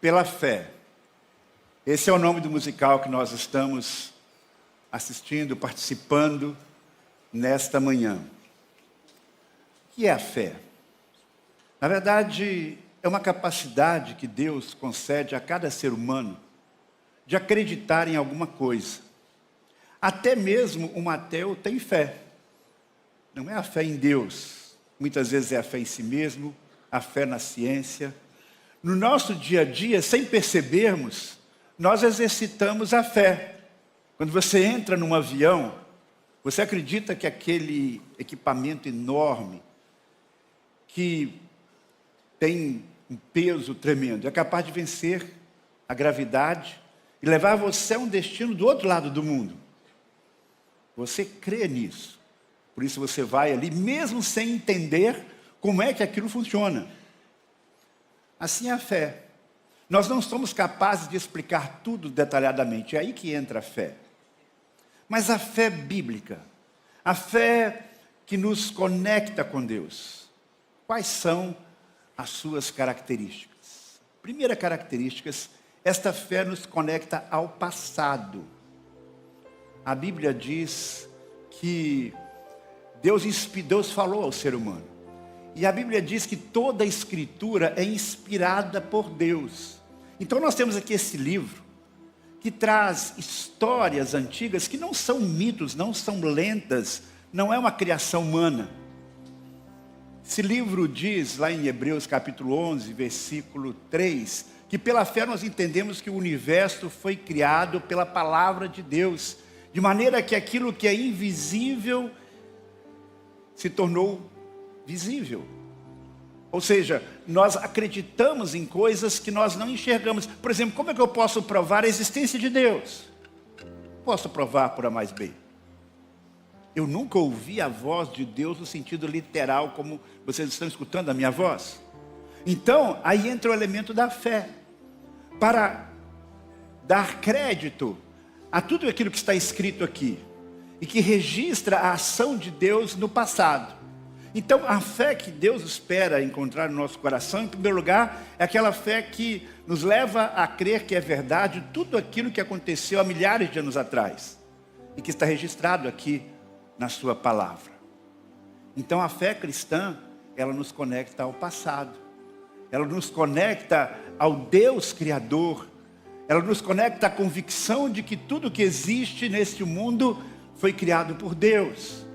Pela fé. Esse é o nome do musical que nós estamos assistindo, participando nesta manhã. O que é a fé? Na verdade, é uma capacidade que Deus concede a cada ser humano de acreditar em alguma coisa. Até mesmo um ateu tem fé. Não é a fé em Deus. Muitas vezes é a fé em si mesmo, a fé na ciência. No nosso dia a dia, sem percebermos, nós exercitamos a fé. Quando você entra num avião, você acredita que aquele equipamento enorme, que tem um peso tremendo, é capaz de vencer a gravidade e levar você a um destino do outro lado do mundo. Você crê nisso. Por isso você vai ali, mesmo sem entender como é que aquilo funciona. Assim é a fé. Nós não somos capazes de explicar tudo detalhadamente. É aí que entra a fé. Mas a fé bíblica, a fé que nos conecta com Deus, quais são as suas características? Primeira característica, esta fé nos conecta ao passado. A Bíblia diz que Deus falou ao ser humano. E a Bíblia diz que toda a Escritura é inspirada por Deus. Então nós temos aqui esse livro que traz histórias antigas que não são mitos, não são lendas, não é uma criação humana. Esse livro diz, lá em Hebreus capítulo 11, versículo 3, que pela fé nós entendemos que o universo foi criado pela palavra de Deus, de maneira que aquilo que é invisível se tornou visível. Ou seja, nós acreditamos em coisas que nós não enxergamos. Por exemplo, como é que eu posso provar a existência de Deus? Posso provar por A mais B. Eu nunca ouvi a voz de Deus no sentido literal, como vocês estão escutando a minha voz. Então, aí entra o elemento da fé. Para dar crédito a tudo aquilo que está escrito aqui. E que registra a ação de Deus no passado. Então, a fé que Deus espera encontrar no nosso coração, em primeiro lugar, é aquela fé que nos leva a crer que é verdade tudo aquilo que aconteceu há milhares de anos atrás. E que está registrado aqui na sua palavra. Então, a fé cristã, ela nos conecta ao passado. Ela nos conecta ao Deus Criador. Ela nos conecta à convicção de que tudo que existe neste mundo foi criado por Deus.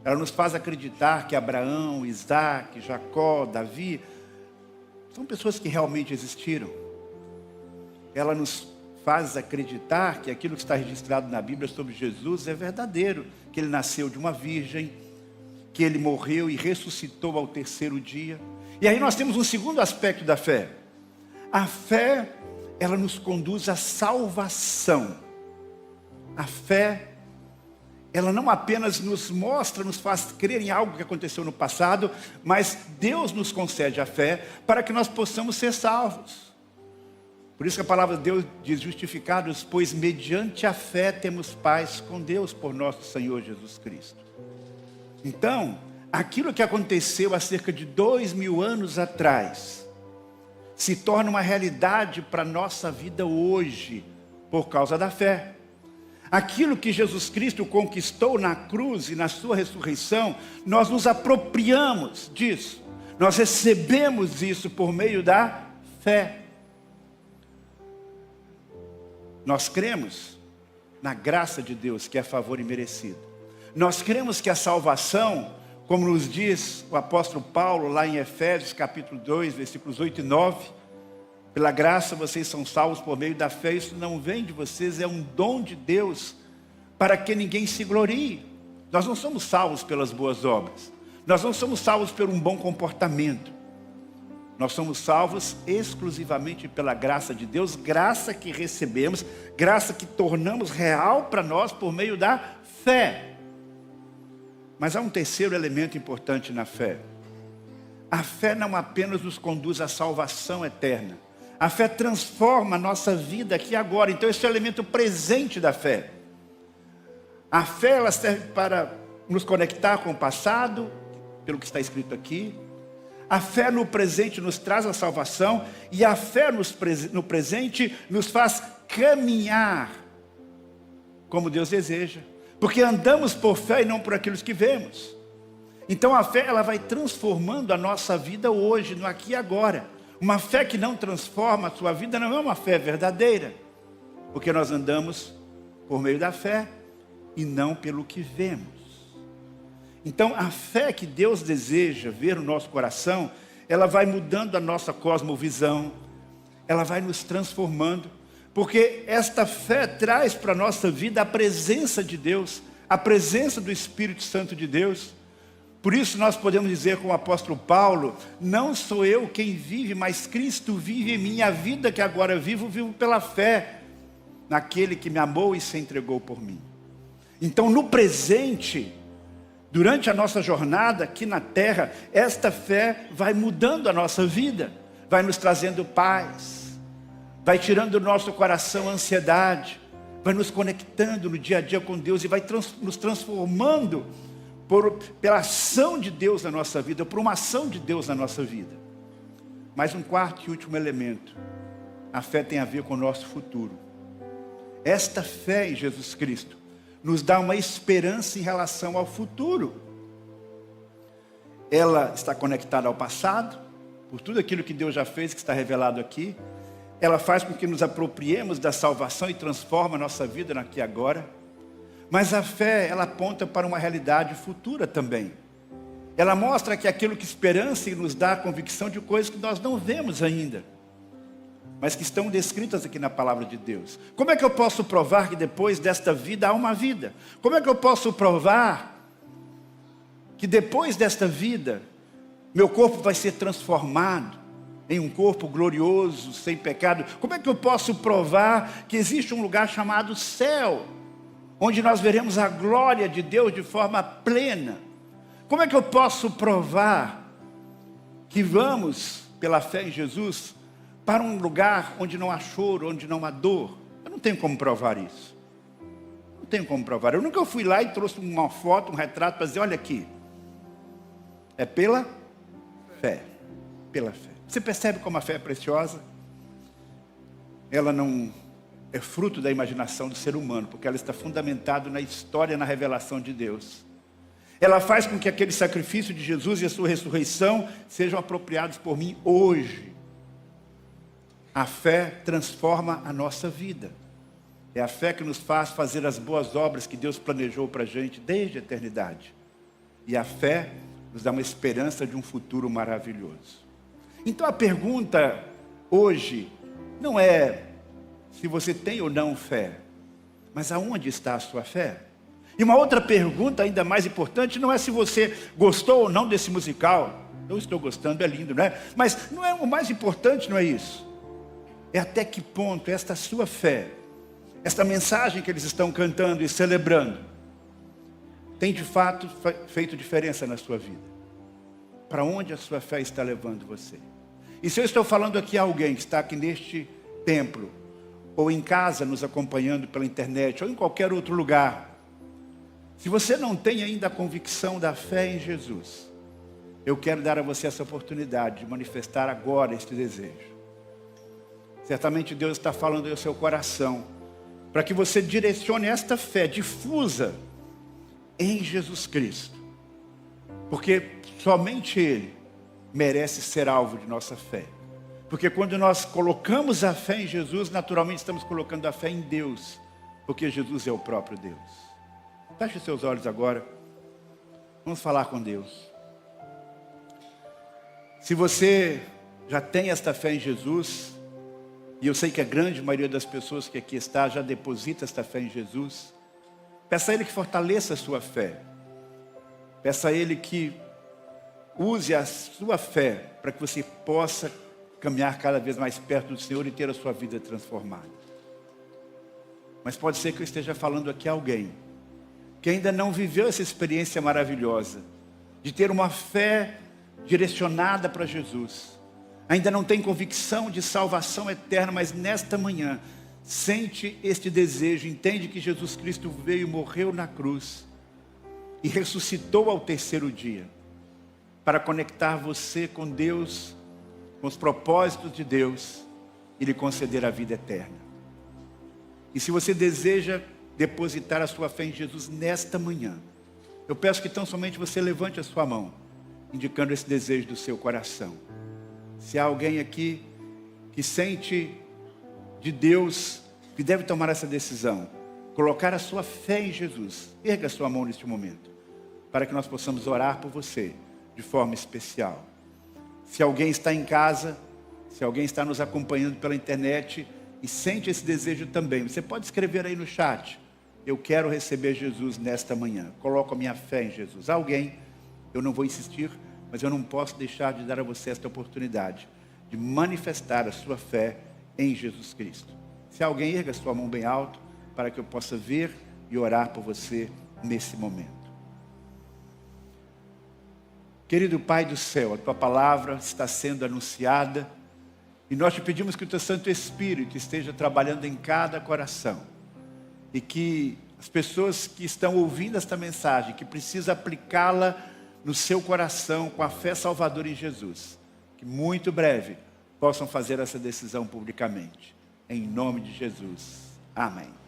Ela nos faz acreditar que Abraão, Isaac, Jacó, Davi são pessoas que realmente existiram. Ela nos faz acreditar que aquilo que está registrado na Bíblia sobre Jesus é verdadeiro. Que ele nasceu de uma virgem, que ele morreu e ressuscitou ao terceiro dia. E aí nós temos um segundo aspecto da fé. A fé, ela nos conduz à salvação. A fé, ela não apenas nos mostra, nos faz crer em algo que aconteceu no passado, mas Deus nos concede a fé para que nós possamos ser salvos. Por isso que a palavra de Deus diz, justificados, pois mediante a fé temos paz com Deus por nosso Senhor Jesus Cristo. Então, aquilo que aconteceu há cerca de 2000 anos atrás, se torna uma realidade para a nossa vida hoje, por causa da fé. Aquilo que Jesus Cristo conquistou na cruz e na sua ressurreição, nós nos apropriamos disso. Nós recebemos isso por meio da fé. Nós cremos na graça de Deus, que é favor imerecido. Nós cremos que a salvação, como nos diz o apóstolo Paulo lá em Efésios capítulo 2, versículos 8 e 9, pela graça vocês são salvos por meio da fé, isso não vem de vocês, é um dom de Deus, para que ninguém se glorie. Nós não somos salvos pelas boas obras, nós não somos salvos por um bom comportamento, nós somos salvos exclusivamente pela graça de Deus, graça que recebemos, graça que tornamos real para nós por meio da fé. Mas há um terceiro elemento importante na fé. A fé não apenas nos conduz à salvação eterna, a fé transforma a nossa vida aqui e agora. Então esse é o elemento presente da fé. A fé, ela serve para nos conectar com o passado, pelo que está escrito aqui. A fé no presente nos traz a salvação, e a fé no presente nos faz caminhar como Deus deseja. Porque andamos por fé e não por aquilo que vemos. Então a fé, ela vai transformando a nossa vida hoje, no aqui e agora. Uma fé que não transforma a sua vida não é uma fé verdadeira. Porque nós andamos por meio da fé e não pelo que vemos. Então a fé que Deus deseja ver no nosso coração, ela vai mudando a nossa cosmovisão, ela vai nos transformando, porque esta fé traz para a nossa vida a presença de Deus, a presença do Espírito Santo de Deus. Por isso nós podemos dizer com o apóstolo Paulo: não sou eu quem vive, mas Cristo vive em mim. A vida que agora vivo, vivo pela fé naquele que me amou e se entregou por mim. Então no presente, durante a nossa jornada aqui na terra, esta fé vai mudando a nossa vida, vai nos trazendo paz, vai tirando do nosso coração a ansiedade, vai nos conectando no dia a dia com Deus e vai nos transformando pela ação de Deus na nossa vida, por uma ação de Deus na nossa vida. Mas um quarto e último elemento: a fé tem a ver com o nosso futuro. Esta fé em Jesus Cristo nos dá uma esperança em relação ao futuro. Ela está conectada ao passado, por tudo aquilo que Deus já fez, que está revelado aqui. Ela faz com que nos apropriemos da salvação e transforma a nossa vida no aqui e agora. Mas a fé, ela aponta para uma realidade futura também. Ela mostra que aquilo que esperança e nos dá a convicção de coisas que nós não vemos ainda, mas que estão descritas aqui na palavra de Deus. Como é que eu posso provar que depois desta vida há uma vida? Como é que eu posso provar que depois desta vida meu corpo vai ser transformado em um corpo glorioso, sem pecado? Como é que eu posso provar que existe um lugar chamado céu, onde nós veremos a glória de Deus de forma plena? Como é que eu posso provar que vamos, pela fé em Jesus, para um lugar onde não há choro, onde não há dor? Eu não tenho como provar isso. Não tenho como provar. Eu nunca fui lá e trouxe uma foto, um retrato para dizer: olha aqui. É pela fé. Pela fé. Você percebe como a fé é preciosa? Ela não é fruto da imaginação do ser humano, porque ela está fundamentada na história, na revelação de Deus. Ela faz com que aquele sacrifício de Jesus e a sua ressurreição sejam apropriados por mim hoje. A fé transforma a nossa vida. É a fé que nos faz fazer as boas obras que Deus planejou para a gente desde a eternidade. E a fé nos dá uma esperança de um futuro maravilhoso. Então a pergunta hoje não é se você tem ou não fé, mas aonde está a sua fé? E uma outra pergunta ainda mais importante não é se você gostou ou não desse musical. Eu estou gostando, é lindo, não é? Mas não é o mais importante, não é isso. É até que ponto esta sua fé, esta mensagem que eles estão cantando e celebrando, tem de fato feito diferença na sua vida. Para onde a sua fé está levando você? E se eu estou falando aqui a alguém que está aqui neste templo, ou em casa nos acompanhando pela internet, ou em qualquer outro lugar, se você não tem ainda a convicção da fé em Jesus, eu quero dar a você essa oportunidade de manifestar agora este desejo. Certamente Deus está falando ao seu coração, para que você direcione esta fé difusa em Jesus Cristo. Porque somente Ele merece ser alvo de nossa fé. Porque quando nós colocamos a fé em Jesus, naturalmente estamos colocando a fé em Deus. Porque Jesus é o próprio Deus. Feche seus olhos agora. Vamos falar com Deus. Se você já tem esta fé em Jesus, e eu sei que a grande maioria das pessoas que aqui está já deposita esta fé em Jesus, peça a Ele que fortaleça a sua fé. Peça a Ele que use a sua fé para que você possa caminhar cada vez mais perto do Senhor e ter a sua vida transformada. Mas pode ser que eu esteja falando aqui a alguém que ainda não viveu essa experiência maravilhosa de ter uma fé direcionada para Jesus. Ainda não tem convicção de salvação eterna, mas nesta manhã sente este desejo, entende que Jesus Cristo veio, morreu na cruz e ressuscitou ao terceiro dia. para conectar você com Deus, com os propósitos de Deus e lhe conceder a vida eterna. E se você deseja depositar a sua fé em Jesus nesta manhã, eu peço que tão somente você levante a sua mão, indicando esse desejo do seu coração. Se há alguém aqui que sente de Deus que deve tomar essa decisão, colocar a sua fé em Jesus, erga a sua mão neste momento, para que nós possamos orar por você de forma especial. Se alguém está em casa, se alguém está nos acompanhando pela internet e sente esse desejo também, você pode escrever aí no chat: eu quero receber Jesus nesta manhã, coloco a minha fé em Jesus. Alguém, eu não vou insistir, mas eu não posso deixar de dar a você esta oportunidade de manifestar a sua fé em Jesus Cristo. Se alguém, erga a sua mão bem alto, para que eu possa ver e orar por você nesse momento. Querido Pai do céu, a Tua palavra está sendo anunciada e nós te pedimos que o Teu Santo Espírito esteja trabalhando em cada coração e que as pessoas que estão ouvindo esta mensagem, que precisam aplicá-la no seu coração com a fé salvadora em Jesus, que muito breve possam fazer essa decisão publicamente. Em nome de Jesus. Amém.